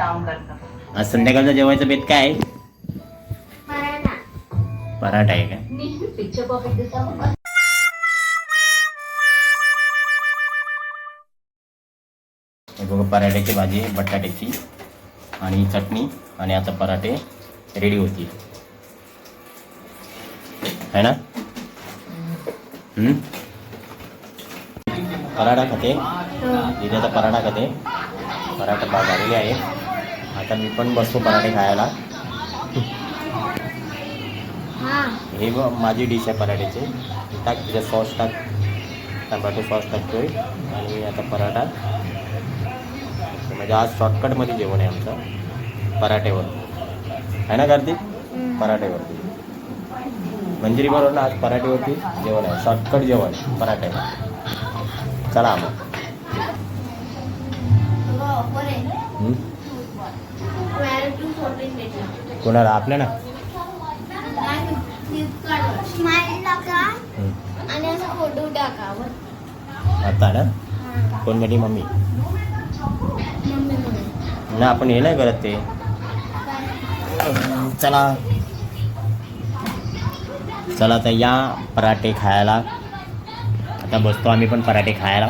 काम करता. आज संध्याकाळचं जेवायचं बेत काय आहे? पराठा. पराठा आहे का? पिक्चर परफेक्ट दिसता. हे बघा पराठ्याची भाजी, बटाट्याची आणि चटणी आणि आता पराठे रेडी होती है ना. पराठा खाते तिथे आता पराठा खाते. पराठा झालेले आहे. आता मी पण बसतो पराठे खायला. हे माझी डिश आहे पराठ्याची. टाक तिथे सॉस टाक, टमाटो सॉस टाकतोय आणि आता पराठा. म्हणजे आज शॉर्टकटमध्ये जेवण आहे आमचं पराठेवर आहे ना कार्तिक. पराठेवरती मंजिरीबरोबर ना आज पराठेवरती जेवण आहे. शॉर्टकट जेवण पराठेवर. चला मग. कोणाला आपल्या ना आणि असं फोटो टाका आता ना कोण मेली मम्मी ना. आपण हे नाही करत ते. चला चला तर या पराठे खायला. आता बसतो आम्ही पण पराठे खायला.